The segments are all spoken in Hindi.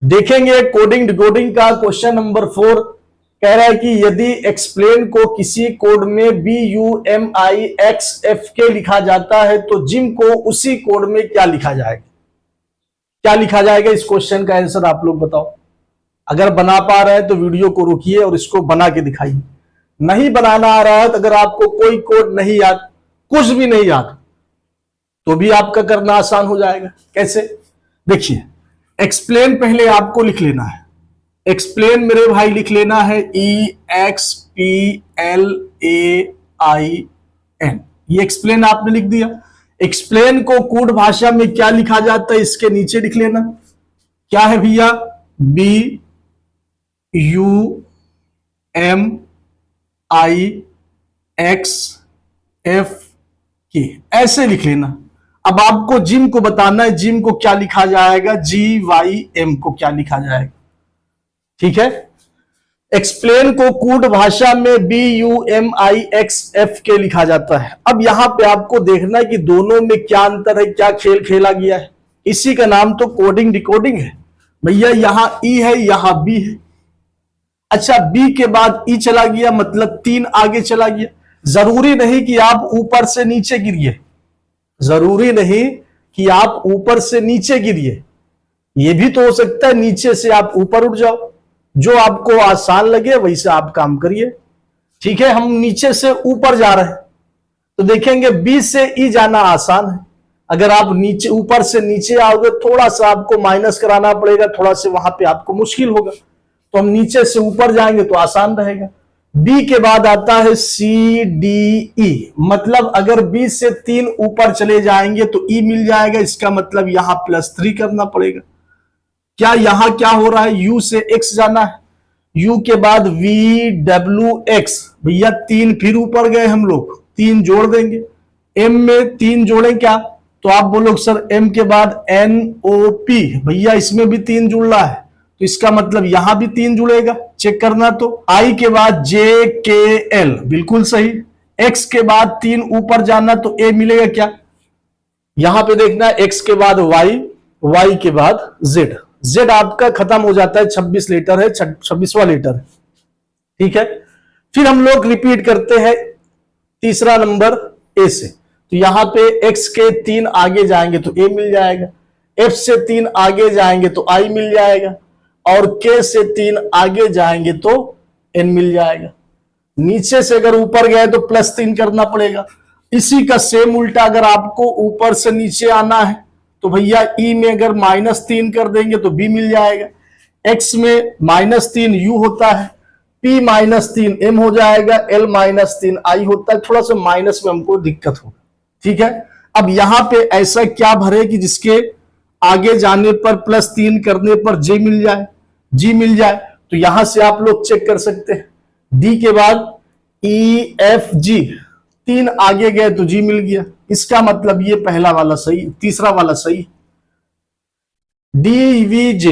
देखेंगे कोडिंग डिकोडिंग का क्वेश्चन नंबर 4। कह रहा है कि यदि एक्सप्लेन को किसी कोड में BUMIXFK लिखा जाता है तो जिम को उसी कोड में क्या लिखा जाएगा? क्या लिखा जाएगा? इस क्वेश्चन का आंसर आप लोग बताओ। अगर बना पा रहे हैं तो वीडियो को रोकिए और इसको बना के दिखाइए। नहीं बनाना आ रहा है तो अगर आपको कोई कोड नहीं याद, कुछ भी नहीं याद, तो भी आपका करना आसान हो जाएगा। कैसे? देखिए, एक्सप्लेन पहले आपको लिख लेना है। एक्सप्लेन मेरे भाई लिख लेना है EXPLAIN। ये एक्सप्लेन आपने लिख दिया। एक्सप्लेन को कोड भाषा में क्या लिखा जाता है इसके नीचे लिख लेना। क्या है भैया? BUMIXFK, ऐसे लिख लेना। अब आपको जिम को बताना है, जिम को क्या लिखा जाएगा, GYM को क्या लिखा जाएगा। ठीक है। एक्सप्लेन को कोड भाषा में BUMIXFK लिखा जाता है। अब यहां पे आपको देखना है कि दोनों में क्या अंतर है, क्या खेल खेला गया है। इसी का नाम तो कोडिंग डिकोडिंग है भैया। यहां E है, यहां B है। अच्छा, B के बाद E चला गया, मतलब 3 आगे चला गया। जरूरी नहीं कि आप ऊपर से नीचे गिरिए, जरूरी नहीं कि आप ऊपर से नीचे गिरिए। यह भी तो हो सकता है नीचे से आप ऊपर उठ जाओ। जो आपको आसान लगे वैसे आप काम करिए। ठीक है, हम नीचे से ऊपर जा रहे हैं तो देखेंगे B से E जाना आसान है। अगर आप नीचे ऊपर से नीचे आओगे थोड़ा सा आपको माइनस कराना पड़ेगा, थोड़ा सा वहां पे आपको मुश्किल होगा। तो हम नीचे से ऊपर जाएंगे तो आसान रहेगा। B के बाद आता है CDE, मतलब अगर B से 3 ऊपर चले जाएंगे तो E मिल जाएगा। इसका मतलब यहां +3 करना पड़ेगा। क्या यहां क्या हो रहा है? U से X जाना है। U के बाद VWX, भैया 3 फिर ऊपर गए हम लोग, 3 जोड़ देंगे। M में 3 जोड़े क्या? तो आप बोलोगे सर M के बाद NOP, भैया इसमें भी 3 जुड़ रहा है तो इसका मतलब यहां भी 3 जुड़ेगा। चेक करना। तो I के बाद JKL, बिल्कुल सही। X के बाद 3 ऊपर जाना तो A मिलेगा क्या? यहां पे देखना, X के बाद Y के बाद Z। Z आपका खत्म हो जाता है, 26 लेटर है, 26वां लेटर है। ठीक है। फिर हम लोग रिपीट करते हैं तीसरा नंबर A से। तो यहां पे X के 3 आगे जाएंगे तो A मिल जाएगा। F से 3 आगे जाएंगे तो I मिल जाएगा। और K से 3 आगे जाएंगे तो N मिल जाएगा। नीचे से अगर ऊपर गए तो +3 करना पड़ेगा। इसी का सेम उल्टा अगर आपको ऊपर से नीचे आना है तो भैया E में अगर -3 कर देंगे तो B मिल जाएगा। X में -3 U होता है, P -3 M हो जाएगा, L -3 I होता है। थोड़ा सा माइनस में हमको दिक्कत होगा। ठीक है। अब यहां पे ऐसा क्या भरे कि जिसके आगे जाने पर +3 करने पर J मिल जाए, G मिल जाए। तो यहां से आप लोग चेक कर सकते हैं। D के बाद EFG, 3 आगे गए तो G मिल गया। इसका मतलब ये पहला वाला सही, तीसरा वाला सही। DVJ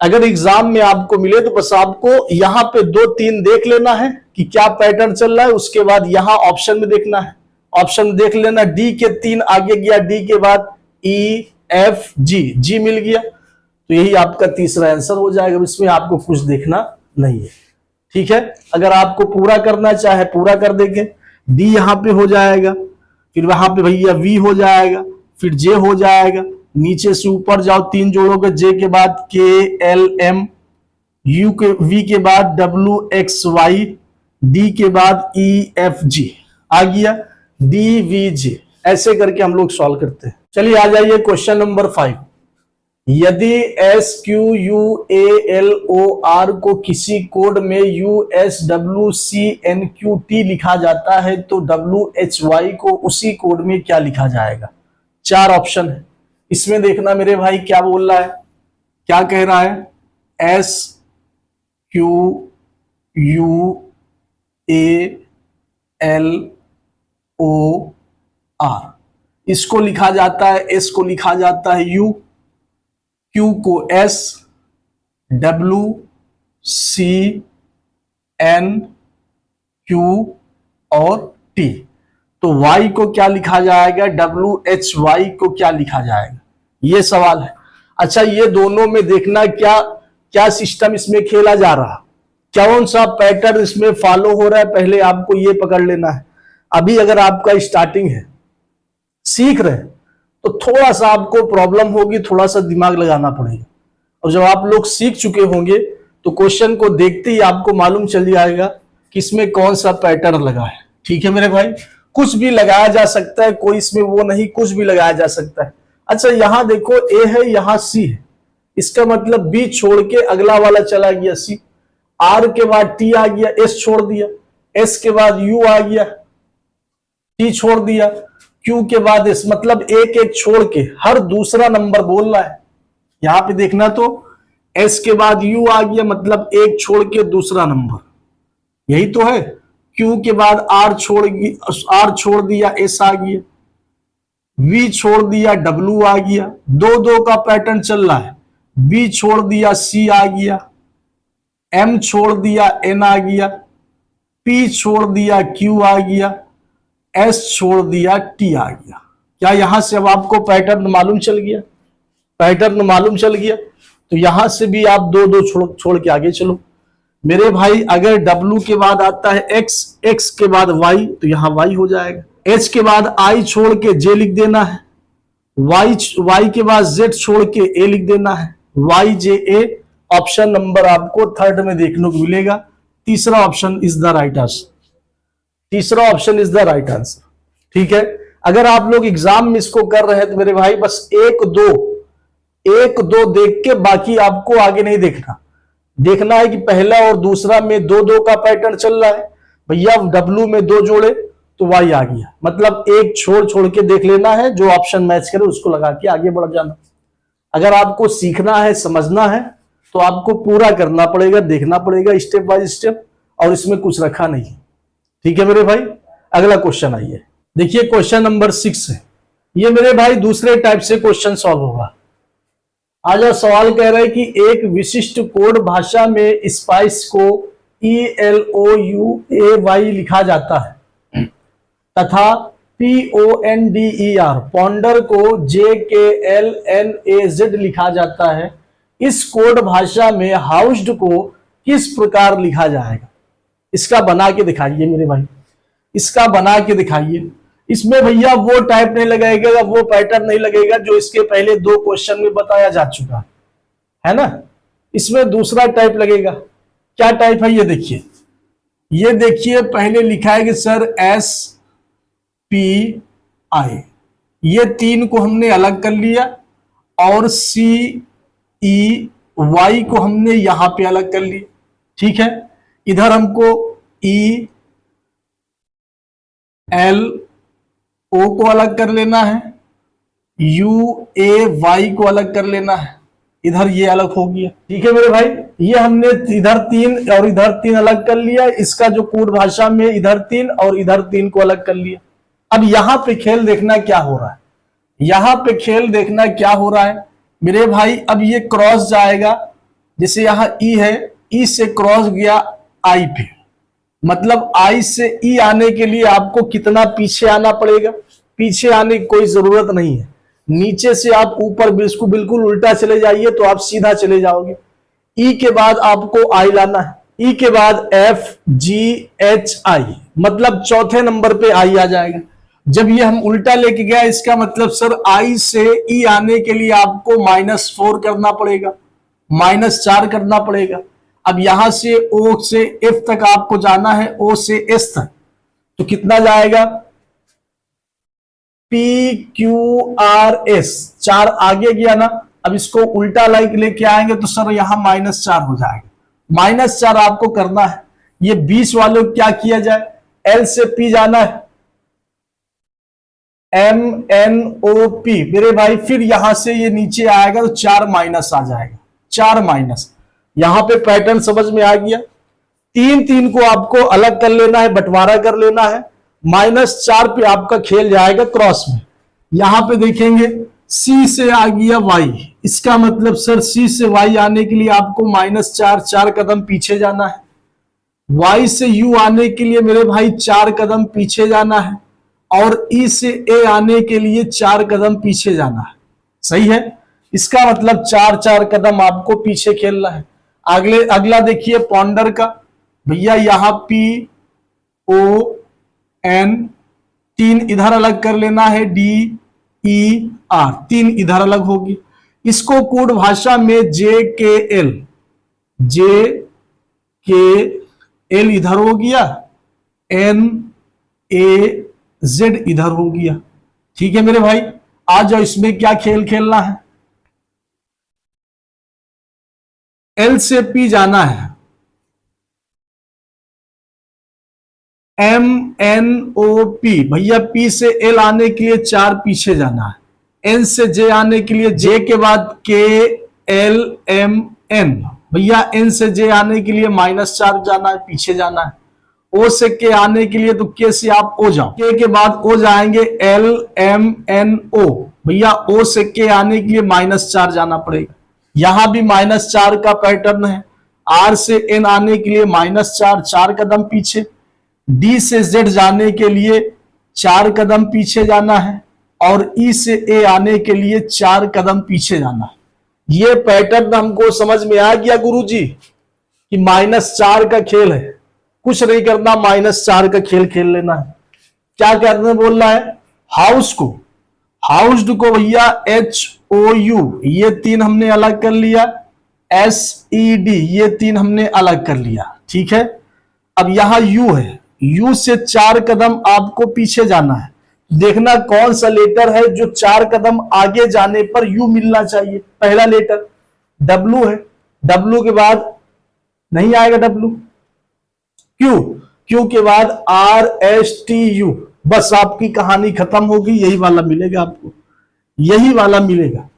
अगर एग्जाम में आपको मिले तो बस आपको यहां पे 2-3 देख लेना है कि क्या पैटर्न चल रहा है। उसके बाद यहां ऑप्शन में देखना है, ऑप्शन में देख लेना। D के 3 आगे गया, D के बाद EFG, G मिल गया। तो यही आपका तीसरा आंसर हो जाएगा। इसमें आपको कुछ देखना नहीं है। ठीक है। अगर आपको पूरा करना चाहे पूरा कर देंगे। D यहां पे हो जाएगा, फिर वहां पे भैया V हो जाएगा, फिर J हो जाएगा। नीचे से ऊपर जाओ, 3 जोड़ोगे, J के बाद KLM, U के V के बाद WXY, D के बाद EFG आ गया, DVJ। ऐसे करके हम लोग सॉल्व करते हैं। चलिए आ जाइए क्वेश्चन नंबर 5। यदि SQUALOR को किसी कोड में USWCNQT लिखा जाता है तो WHY को उसी कोड में क्या लिखा जाएगा? 4 ऑप्शन है। इसमें देखना मेरे भाई क्या बोल रहा है, क्या कह रहा है। SQUALOR, इसको लिखा जाता है, S को लिखा जाता है U, Q को S, W C N Q और T। तो Y को क्या लिखा जाएगा, WHY को क्या लिखा जाएगा, ये सवाल है। अच्छा, ये दोनों में देखना क्या क्या सिस्टम इसमें खेला जा रहा, कौन सा पैटर्न इसमें फॉलो हो रहा है, पहले आपको ये पकड़ लेना है। अभी अगर आपका स्टार्टिंग है, सीख रहे तो थोड़ा सा आपको प्रॉब्लम होगी, थोड़ा सा दिमाग लगाना पड़ेगा। और जब आप लोग सीख चुके होंगे तो क्वेश्चन को देखते ही आपको मालूम चल जाएगा कि इसमें कौन सा पैटर्न लगा है। ठीक है मेरे भाई, कुछ भी लगाया जा सकता है, कोई इसमें वो नहीं, कुछ भी लगाया जा सकता है। अच्छा यहां देखो ए है, यहां सी है, इसका मतलब बी छोड़ के अगला वाला चला गया सी, आर के बाद टी आ गया, एस छोड़ दिया, एस के बाद यू आ गया, टी छोड़ दिया, क्यू के बाद एस, मतलब एक एक छोड़ के हर दूसरा नंबर बोलना है। यहां पे देखना तो एस के बाद यू आ गया, मतलब एक छोड़ के दूसरा नंबर, यही तो है। क्यू के बाद आर छोड़ दिया, एस आ गया, वी छोड़ दिया, डब्ल्यू आ गया, दो दो का पैटर्न चल रहा है, बी छोड़ दिया, सी आ गया, एम छोड़ दिया, एन आ गया, पी छोड़ दिया, क्यू आ गया, एस छोड़ दिया, टी आ गया। क्या यहां से अब आपको पैटर्न मालूम चल गया? पैटर्न मालूम चल गया तो यहां से भी आप दो दो छोड़ के आगे चलो मेरे भाई। अगर W के बाद आता है X, X के बाद Y, तो यहां Y हो जाएगा। H के बाद I छोड़ के J लिख देना है, Y के बाद Z छोड़ के A लिख देना है, YJA। ऑप्शन नंबर आपको थर्ड में देखने को मिलेगा। तीसरा option is the right answer, तीसरा option is the right answer. ठीक है, अगर आप लोग एग्जाम में इसको कर रहे हैं तो मेरे भाई बस एक दो देख के बाकी आपको आगे नहीं देखना। देखना है कि पहला और दूसरा में दो दो का पैटर्न चल रहा है भैया, W में दो जोड़े तो Y आ गया, मतलब एक छोड़ के देख लेना है, जो ऑप्शन मैच करे उसको लगा के आगे बढ़ जाना। अगर आपको सीखना है, समझना है तो आपको पूरा करना पड़ेगा, देखना पड़ेगा स्टेप बाय स्टेप, और इसमें कुछ रखा नहीं। ठीक है मेरे भाई, अगला क्वेश्चन आइए। देखिए क्वेश्चन नंबर 6 है, ये मेरे भाई दूसरे टाइप से क्वेश्चन सॉल्व होगा। आज सवाल कह रहे हैं कि एक विशिष्ट कोड भाषा में स्पाइस को ELOUAY लिखा जाता है तथा PONDER पॉन्डर को JKLNAZ लिखा जाता है। इस कोड भाषा में हाउस्ड को किस प्रकार लिखा जाएगा? इसका बना के दिखाइए मेरे भाई, इसका बना के दिखाइए। इसमें भैया वो टाइप नहीं लगेगा, वो पैटर्न नहीं लगेगा जो इसके पहले दो क्वेश्चन में बताया जा चुका है ना। इसमें दूसरा टाइप लगेगा। क्या टाइप है ये देखिए, ये देखिए पहले लिखा है कि सर SPI, ये तीन को हमने अलग कर लिया, और CEY को हमने यहां पे अलग कर लिया। ठीक है, इधर हमको ELO को अलग कर लेना है, UAY को अलग कर लेना है, इधर ये अलग हो गया। ठीक है मेरे भाई, ये हमने इधर तीन और इधर तीन अलग कर लिया। इसका जो कोड भाषा में इधर तीन और इधर तीन को अलग कर लिया। अब यहां पे खेल देखना क्या हो रहा है, यहां पे खेल देखना क्या हो रहा है मेरे भाई। अब ये क्रॉस जाएगा, जैसे यहां E है, E से क्रॉस गया I पे, मतलब I से E आने के लिए आपको कितना पीछे आना पड़ेगा? पीछे आने की कोई जरूरत नहीं है, नीचे से आप ऊपर बिल्कुल उल्टा चले जाइए तो आप सीधा चले जाओगे। E के बाद आपको I लाना है, E के बाद FGHI, मतलब चौथे नंबर पे I आ जाएगा। जब ये हम उल्टा लेके गया, इसका मतलब सर I से E आने के लिए आपको -4 करना पड़ेगा, -4 करना पड़ेगा। अब यहां से O से F तक आपको जाना है, O से S तक, तो कितना जाएगा? PQRS, 4 आगे गया ना। अब इसको उल्टा लाइक लेके आएंगे तो सर यहां -4 हो जाएगा। -4 आपको करना है। ये 20 वालों क्या किया जाए? L से P जाना है, MNOP मेरे भाई, फिर यहां से ये नीचे आएगा तो 4 माइनस आ जाएगा, 4 माइनस। यहां पे पैटर्न समझ में आ गया। 3 को आपको अलग कर लेना है, बंटवारा कर लेना है। -4 पे आपका खेल जाएगा क्रॉस में। यहां पे देखेंगे C से आ गया Y, इसका मतलब सर C से Y आने के लिए आपको -4 कदम पीछे जाना है। Y से U आने के लिए मेरे भाई 4 कदम पीछे जाना है, और E से A आने के लिए 4 कदम पीछे जाना है। सही है, इसका मतलब 4 कदम आपको पीछे खेलना है। अगला देखिए पॉन्डर का। भैया यहां PON, 3 इधर अलग कर लेना है, DER, 3 इधर अलग होगी। इसको कोड भाषा में JKL इधर हो गया, NAZ इधर हो गया। ठीक है मेरे भाई, आ जाओ इसमें क्या खेल खेलना है। L से P जाना है, MNOP। भैया P से L आने के लिए 4 पीछे जाना है, N से J आने के लिए J के बाद KLMN। भैया N से J आने के लिए -4 जाना है, पीछे जाना है। O से K आने के लिए तो K से आप O जाओ, K के बाद O जाएंगे LMNO। भैया O से K आने के लिए -4 जाना पड़ेगा, यहां भी -4 का पैटर्न है। R से N आने के लिए -4, 4 कदम पीछे। D से Z जाने के लिए 4 कदम पीछे जाना है, और E से A आने के लिए 4 कदम पीछे जाना है। ये पैटर्न हमको समझ में आ गया गुरुजी कि -4 का खेल है, कुछ नहीं करना, -4 का खेल खेल लेना है। क्या करने बोल रहा है, हाउस्ड को भैया HOU, ये 3 हमने अलग कर लिया, SED ये 3 हमने अलग कर लिया। ठीक है, अब यहां U है, U से 4 कदम आपको पीछे जाना है। देखना कौन सा लेटर है जो 4 कदम आगे जाने पर U मिलना चाहिए। पहला लेटर W है, W के बाद नहीं आएगा W, Q के बाद RSTU। बस आपकी कहानी खत्म होगी, यही वाला मिलेगा आपको, यही वाला मिलेगा,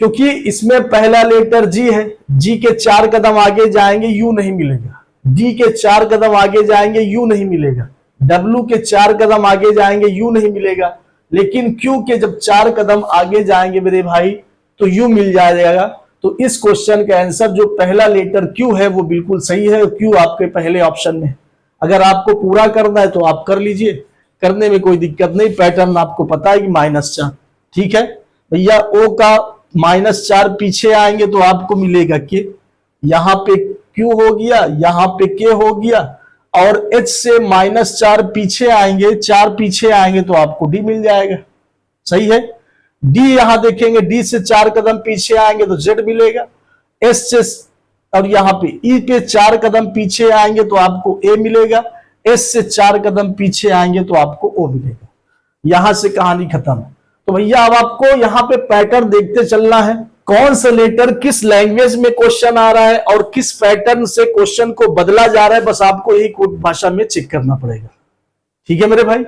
क्योंकि इसमें पहला लेटर G है, G के 4 कदम आगे जाएंगे U नहीं मिलेगा, D के 4 कदम आगे जाएंगे U नहीं मिलेगा, W के 4 कदम आगे जाएंगे U नहीं मिलेगा, लेकिन Q के जब 4 कदम आगे जाएंगे मेरे भाई तो U मिल जाएगा। तो इस क्वेश्चन का आंसर जो पहला लेटर Q है वो बिल्कुल सही है, Q आपके पहले ऑप्शन में। अगर आपको पूरा करना है तो आप कर लीजिए, करने में कोई दिक्कत नहीं, पैटर्न आपको पता है कि -4। ठीक है भैया, O का -4 पीछे आएंगे तो आपको मिलेगा K, यहां पे Q हो गया, यहां पे K हो गया, और H से -4 पीछे आएंगे, 4 पीछे आएंगे तो आपको D मिल जाएगा। सही है, D यहां देखेंगे, D से 4 कदम पीछे आएंगे तो Z मिलेगा, S से और यहां पे E के 4 कदम पीछे आएंगे तो आपको A मिलेगा, S से 4 कदम पीछे आएंगे तो आपको O मिलेगा। यहां से कहानी खत्म है। तो भैया अब आपको यहां पे पैटर्न देखते चलना है, कौन सा लेटर किस लैंग्वेज में क्वेश्चन आ रहा है और किस पैटर्न से क्वेश्चन को बदला जा रहा है, बस आपको यही कोड भाषा में चेक करना पड़ेगा। ठीक है मेरे भाई।